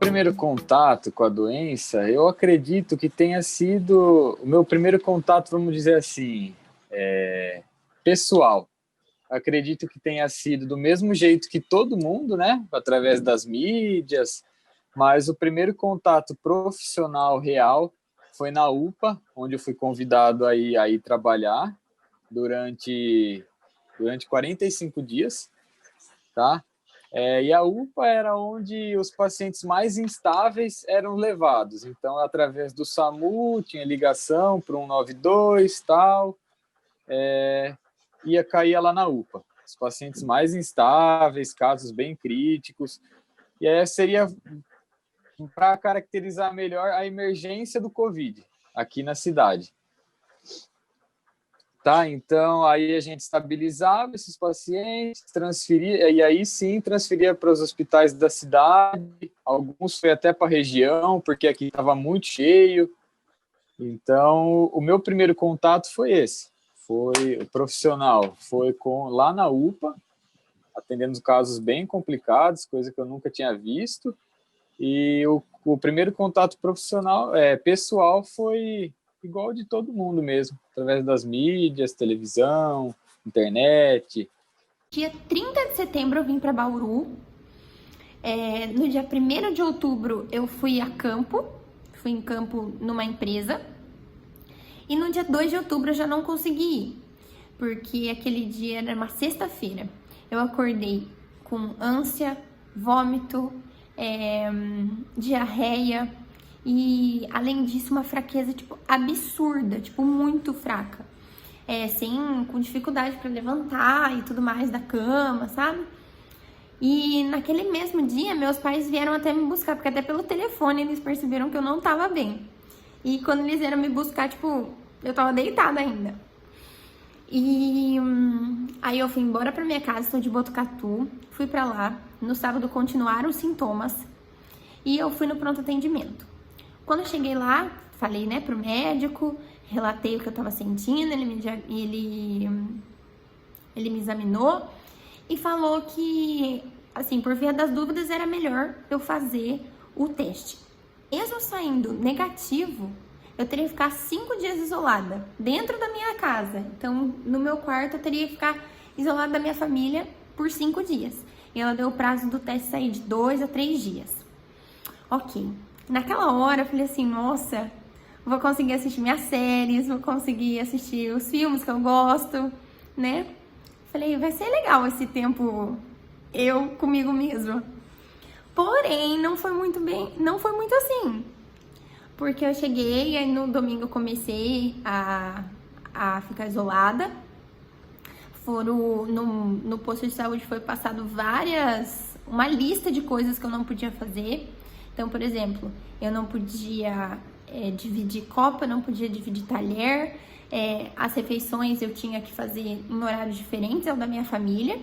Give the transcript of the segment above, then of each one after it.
primeiro contato com a doença, eu acredito que tenha sido o meu primeiro contato, vamos dizer assim, pessoal. Acredito que tenha sido do mesmo jeito que todo mundo, né? Através das mídias, mas o primeiro contato profissional real foi na UPA, onde eu fui convidado a ir trabalhar durante 45 dias, tá? E a UPA era onde os pacientes mais instáveis eram levados. Então, através do SAMU, tinha ligação para o 192 tal, caía lá na UPA. Os pacientes mais instáveis, casos bem críticos. E aí seria para caracterizar melhor a emergência do Covid aqui na cidade. Tá, então aí a gente estabilizava esses pacientes, transferia, e aí sim transferia para os hospitais da cidade, alguns foi até para a região, porque aqui estava muito cheio. Então, o meu primeiro contato foi esse, foi o profissional, foi lá na UPA, atendendo casos bem complicados, coisa que eu nunca tinha visto, e o primeiro contato profissional, pessoal, foi igual de todo mundo mesmo, através das mídias, televisão, internet. Dia 30 de setembro eu vim para Bauru. No dia 1º de outubro eu fui fui em campo numa empresa. E no dia 2 de outubro eu já não consegui ir, porque aquele dia era uma sexta-feira. Eu acordei com ânsia, vômito, diarreia e, além disso, uma fraqueza, absurda, muito fraca. Com dificuldade para levantar e tudo mais da cama, sabe? E naquele mesmo dia, meus pais vieram até me buscar, porque até pelo telefone eles perceberam que eu não tava bem. E quando eles vieram me buscar, eu tava deitada ainda. E aí eu fui embora pra minha casa, estou de Botucatu, fui pra lá. No sábado continuaram os sintomas e eu fui no pronto atendimento. Quando eu cheguei lá, falei, né, pro médico, relatei o que eu tava sentindo, ele me examinou e falou que, assim, por via das dúvidas, era melhor eu fazer o teste. Mesmo saindo negativo, eu teria que ficar 5 dias isolada, dentro da minha casa. Então, no meu quarto, eu teria que ficar isolada da minha família por 5 dias. E ela deu o prazo do teste sair de 2 a 3 dias. Ok. Naquela hora, eu falei assim, nossa, vou conseguir assistir minhas séries, vou conseguir assistir os filmes que eu gosto, né? Falei, vai ser legal esse tempo eu comigo mesma. Porém, não foi muito assim. Porque eu cheguei, aí no domingo eu comecei a ficar isolada. No posto de saúde foi passado uma lista de coisas que eu não podia fazer. Então, por exemplo, eu não podia dividir copo, eu não podia dividir talher. As refeições eu tinha que fazer em horários diferentes ao da minha família,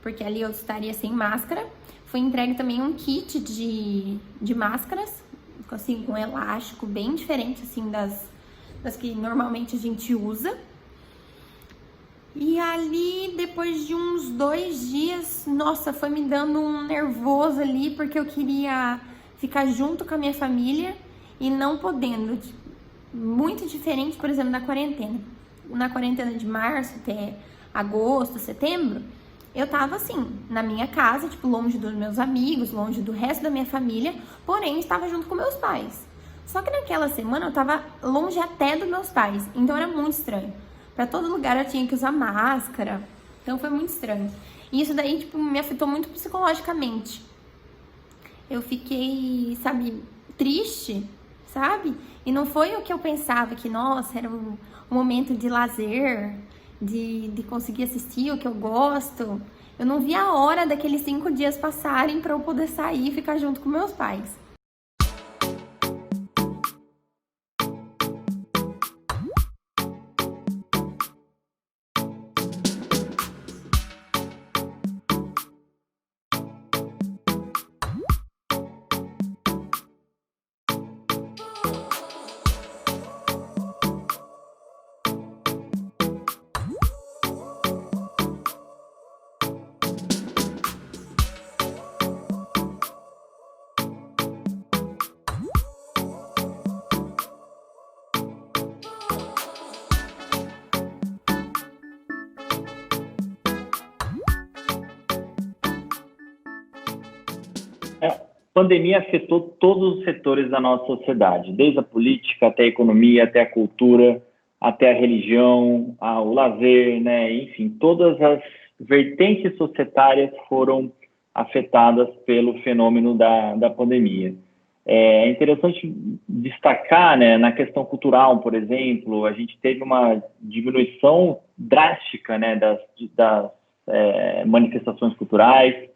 porque ali eu estaria sem máscara. Foi entregue também um kit de máscaras, assim, com elástico, bem diferente, assim, das que normalmente a gente usa. E ali, depois de uns 2 dias, nossa, foi me dando um nervoso ali, porque eu queria ficar junto com a minha família e não podendo. Muito diferente, por exemplo, da quarentena. Na quarentena de março até agosto, setembro, eu tava assim, na minha casa, longe dos meus amigos, longe do resto da minha família, porém estava junto com meus pais. Só que naquela semana eu tava longe até dos meus pais, então era muito estranho. Pra todo lugar eu tinha que usar máscara, então foi muito estranho. E isso daí, me afetou muito psicologicamente. Eu fiquei, triste, sabe? E não foi o que eu pensava, que, nossa, era um momento de lazer, de conseguir assistir o que eu gosto. Eu não vi a hora daqueles 5 dias passarem para eu poder sair e ficar junto com meus pais. pandemia afetou todos os setores da nossa sociedade, desde a política até a economia, até a cultura, até a religião, o lazer, né? Enfim, todas as vertentes societárias foram afetadas pelo fenômeno da pandemia. É interessante destacar, né, na questão cultural, por exemplo, a gente teve uma diminuição drástica, né, das manifestações culturais.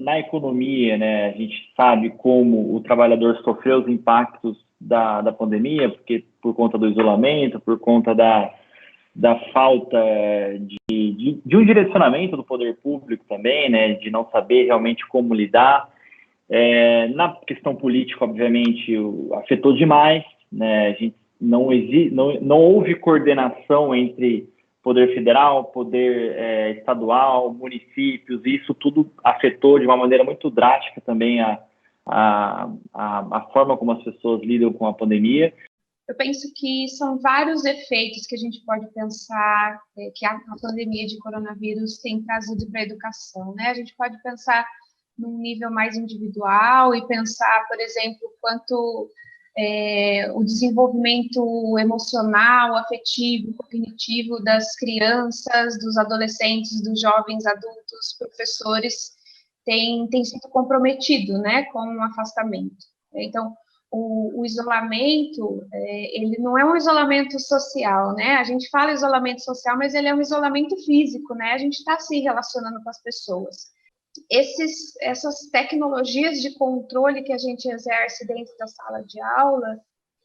Na economia, né, a gente sabe como o trabalhador sofreu os impactos da pandemia, porque por conta do isolamento, por conta da falta de um direcionamento do poder público também, né, de não saber realmente como lidar. Na questão política, obviamente, afetou demais, né, a gente não houve coordenação entre poder federal, poder estadual, municípios, e isso tudo afetou de uma maneira muito drástica também a forma como as pessoas lidam com a pandemia. Eu penso que são vários efeitos que a gente pode pensar que a pandemia de coronavírus tem trazido para a educação, né? A gente pode pensar num nível mais individual e pensar, por exemplo, quanto o desenvolvimento emocional, afetivo, cognitivo das crianças, dos adolescentes, dos jovens adultos, professores, tem sido comprometido, né, com o afastamento. Então, o isolamento, ele não é um isolamento social, né? A gente fala isolamento social, mas ele é um isolamento físico, né? A gente está se relacionando com as pessoas. Essas tecnologias de controle que a gente exerce dentro da sala de aula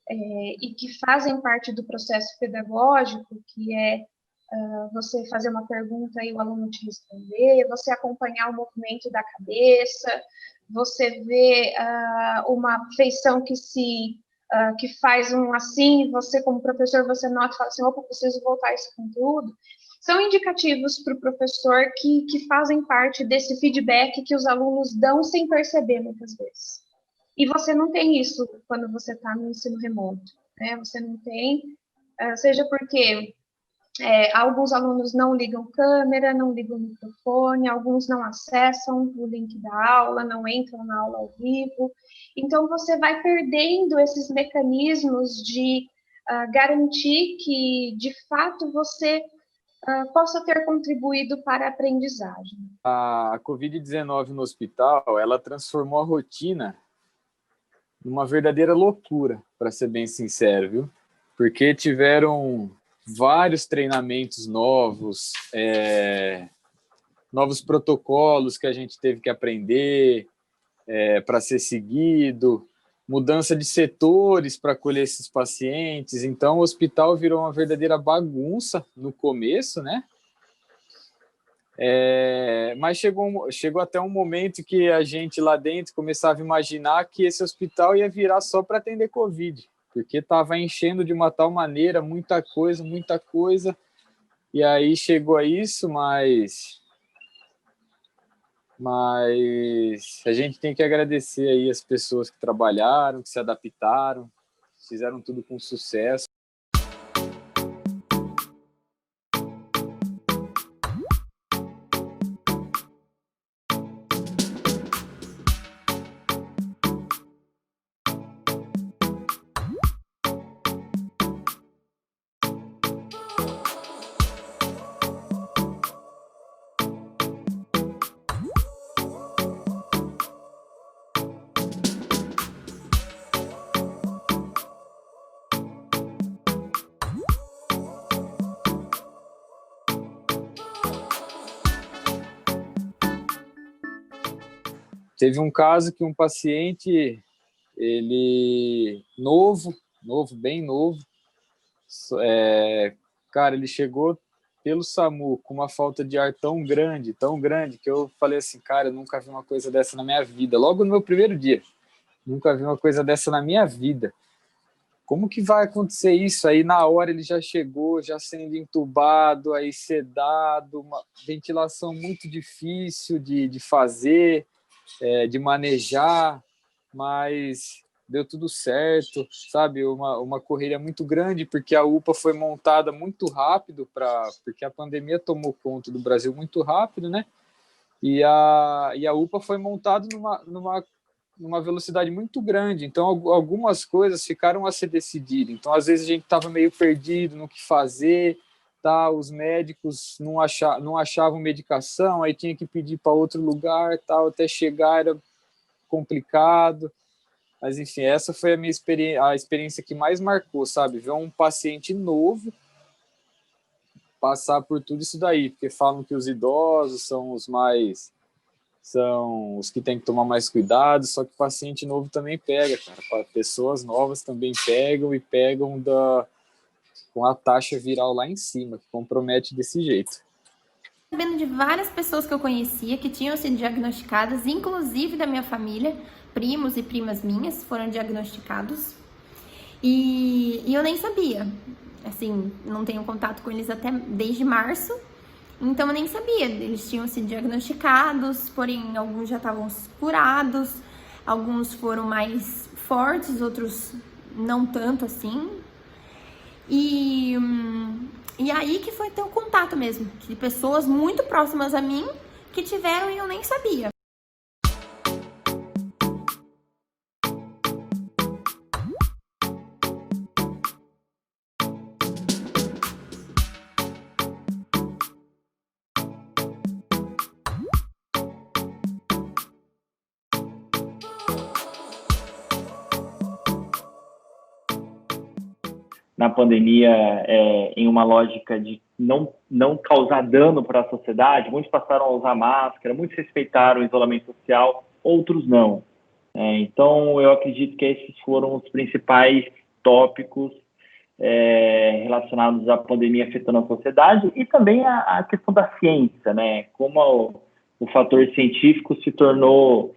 e que fazem parte do processo pedagógico, que é você fazer uma pergunta e o aluno te responder, você acompanhar o movimento da cabeça, você ver uma feição que faz um assim, você como professor, você nota e fala assim, opa, preciso voltar esse conteúdo. São indicativos para o professor que fazem parte desse feedback que os alunos dão sem perceber muitas vezes. E você não tem isso quando você está no ensino remoto, né? Você não tem, seja porque alguns alunos não ligam câmera, não ligam microfone, alguns não acessam o link da aula, não entram na aula ao vivo. Então, você vai perdendo esses mecanismos de garantir que, de fato, você possa ter contribuído para a aprendizagem. A Covid-19 no hospital, ela transformou a rotina numa verdadeira loucura, para ser bem sincero, viu? Porque tiveram vários treinamentos novos, novos protocolos que a gente teve que aprender para ser seguido, mudança de setores para acolher esses pacientes. Então, o hospital virou uma verdadeira bagunça no começo, né? Mas chegou até um momento que a gente lá dentro começava a imaginar que esse hospital ia virar só para atender Covid, porque estava enchendo de uma tal maneira, muita coisa, e aí chegou a isso, mas a gente tem que agradecer aí as pessoas que trabalharam, que se adaptaram, fizeram tudo com sucesso. Teve um caso que um paciente, ele bem novo, cara, ele chegou pelo SAMU com uma falta de ar tão grande, que eu falei assim, cara, eu nunca vi uma coisa dessa na minha vida. Logo no meu primeiro dia, nunca vi uma coisa dessa na minha vida. Como que vai acontecer isso? Aí na hora ele já chegou, já sendo entubado, aí sedado, uma ventilação muito difícil de fazer, de manejar, mas deu tudo certo, sabe? Uma correria muito grande, porque a UPA foi montada muito rápido, porque a pandemia tomou conta do Brasil muito rápido, né? E a UPA foi montada numa velocidade muito grande, então algumas coisas ficaram a ser decididas. Então, às vezes, a gente estava meio perdido no que fazer, tá? Os médicos não achavam medicação, aí tinha que pedir para outro lugar, tal, até chegar era complicado. Mas, enfim, essa foi a experiência que mais marcou, sabe? Ver um paciente novo passar por tudo isso daí, porque falam que os idosos são os que têm que tomar mais cuidado, só que o paciente novo também pega, cara. Pessoas novas também pegam e pegam com a taxa viral lá em cima, que compromete desse jeito. Sabendo de várias pessoas que eu conhecia que tinham sido diagnosticadas, inclusive da minha família, primos e primas minhas foram diagnosticados, e eu nem sabia. Assim, não tenho contato com eles desde março, então eu nem sabia. Eles tinham sido diagnosticados, porém alguns já estavam curados, alguns foram mais fortes, outros não tanto assim. E aí que foi ter um contato mesmo, de pessoas muito próximas a mim que tiveram e eu nem sabia. Na pandemia, em uma lógica de não causar dano para a sociedade, muitos passaram a usar máscara, muitos respeitaram o isolamento social, outros não. Então, eu acredito que esses foram os principais tópicos relacionados à pandemia afetando a sociedade e também a questão da ciência, né? Como o fator científico se tornou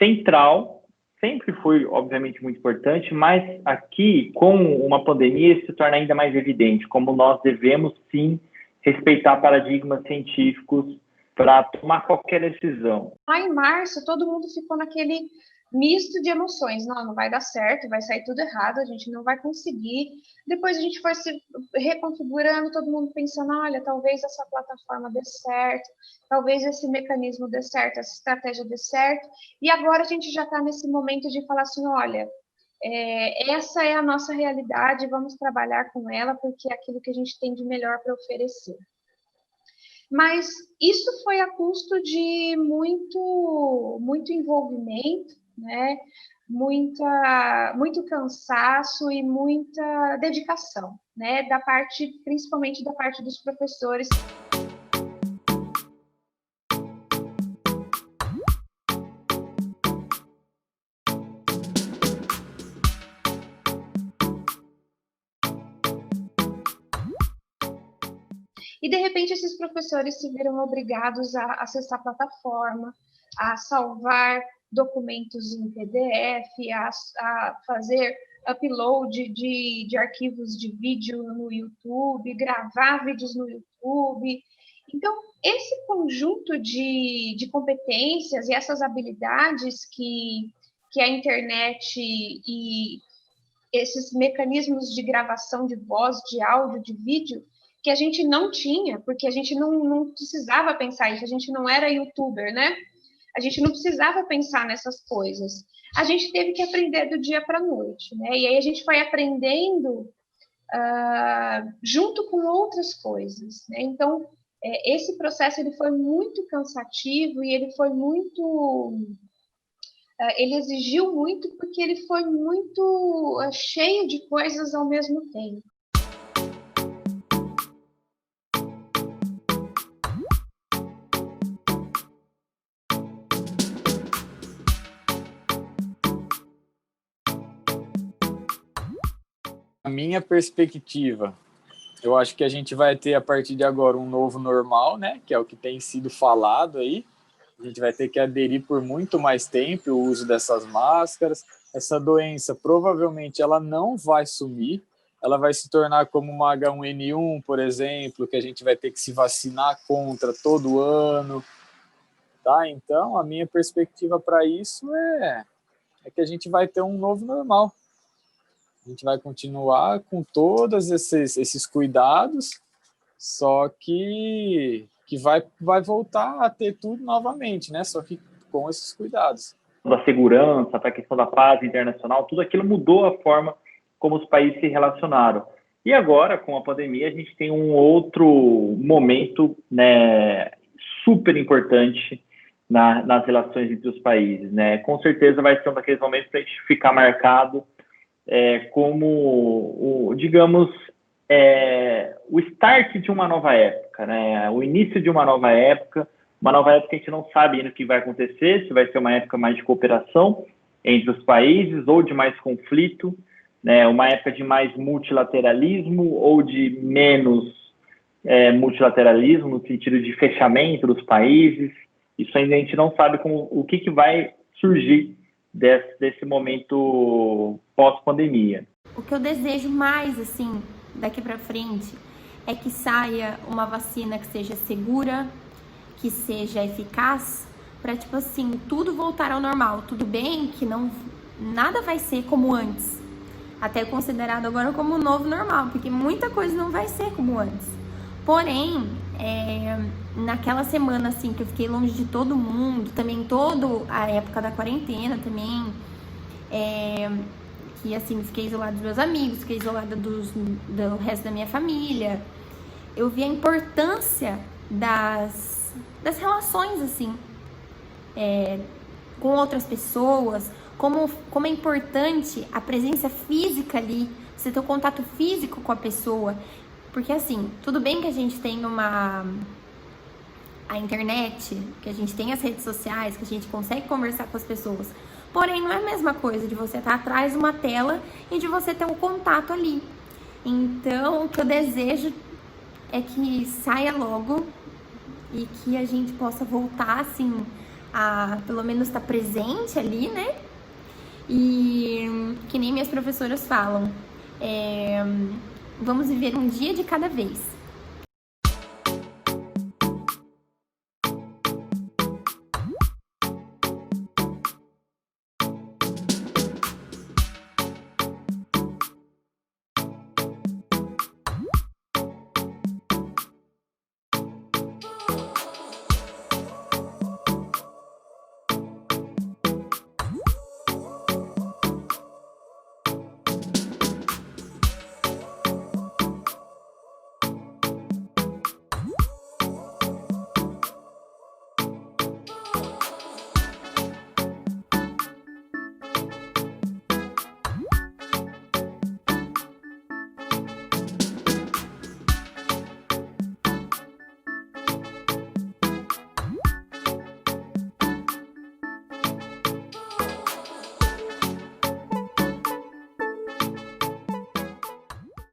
central. Sempre foi, obviamente, muito importante, mas aqui, com uma pandemia, isso se torna ainda mais evidente, como nós devemos, sim, respeitar paradigmas científicos para tomar qualquer decisão. Lá em março, todo mundo ficou naquele misto de emoções. Não vai dar certo, vai sair tudo errado, a gente não vai conseguir. Depois a gente foi se reconfigurando, todo mundo pensando, olha, talvez essa plataforma dê certo, talvez esse mecanismo dê certo, essa estratégia dê certo. E agora a gente já está nesse momento de falar assim, olha, essa é a nossa realidade, vamos trabalhar com ela, porque é aquilo que a gente tem de melhor para oferecer. Mas isso foi a custo de muito envolvimento, né? Muito cansaço e muita dedicação, né? Principalmente da parte dos professores. E, de repente, esses professores se viram obrigados a acessar a plataforma, a salvar documentos em PDF, a fazer upload de arquivos de vídeo no YouTube, gravar vídeos no YouTube. Então, esse conjunto de competências e essas habilidades que a internet e esses mecanismos de gravação de voz, de áudio, de vídeo, que a gente não tinha, porque a gente não precisava pensar isso, a gente não era youtuber, né? A gente não precisava pensar nessas coisas. A gente teve que aprender do dia para a noite, né? E aí a gente foi aprendendo junto com outras coisas, né? Então, esse processo ele foi muito cansativo e ele foi muito... ele exigiu muito porque ele foi muito cheio de coisas ao mesmo tempo. A minha perspectiva, eu acho que a gente vai ter a partir de agora um novo normal, né? Que é o que tem sido falado aí. A gente vai ter que aderir por muito mais tempo o uso dessas máscaras. Essa doença provavelmente ela não vai sumir, ela vai se tornar como uma H1N1, por exemplo, que a gente vai ter que se vacinar contra todo ano, tá? Então, a minha perspectiva para isso é que a gente vai ter um novo normal. A gente vai continuar com todos esses cuidados, só que vai voltar a ter tudo novamente, né? Só que com esses cuidados. da segurança, para a questão da paz internacional, tudo aquilo mudou a forma como os países se relacionaram. E agora, com a pandemia, a gente tem um outro momento, né, super importante nas relações entre os países, né? Com certeza vai ser um daqueles momentos para a gente ficar marcado como, digamos, o start de uma nova época, né? O início de uma nova época que a gente não sabe ainda o que vai acontecer, se vai ser uma época mais de cooperação entre os países ou de mais conflito, né? Uma época de mais multilateralismo ou de menos multilateralismo, no sentido de fechamento dos países. Isso ainda a gente não sabe o que vai surgir desse momento pós-pandemia. O que eu desejo mais, assim, daqui para frente, é que saia uma vacina que seja segura, que seja eficaz, para, tipo assim, tudo voltar ao normal. Tudo bem que nada vai ser como antes, até considerado agora como o novo normal, porque muita coisa não vai ser como antes. Porém, naquela semana, assim, que eu fiquei longe de todo mundo, também toda a época da quarentena também, que, assim, fiquei isolada dos meus amigos, fiquei isolada do resto da minha família, eu vi a importância das relações, assim, com outras pessoas, como é importante a presença física ali, você ter o contato físico com a pessoa. Porque, assim, tudo bem que a gente tem a internet, que a gente tem as redes sociais, que a gente consegue conversar com as pessoas. Porém, não é a mesma coisa de você estar atrás de uma tela e de você ter um contato ali. Então, o que eu desejo é que saia logo e que a gente possa voltar, assim, a pelo menos estar presente ali, né? E que nem minhas professoras falam, vamos viver um dia de cada vez.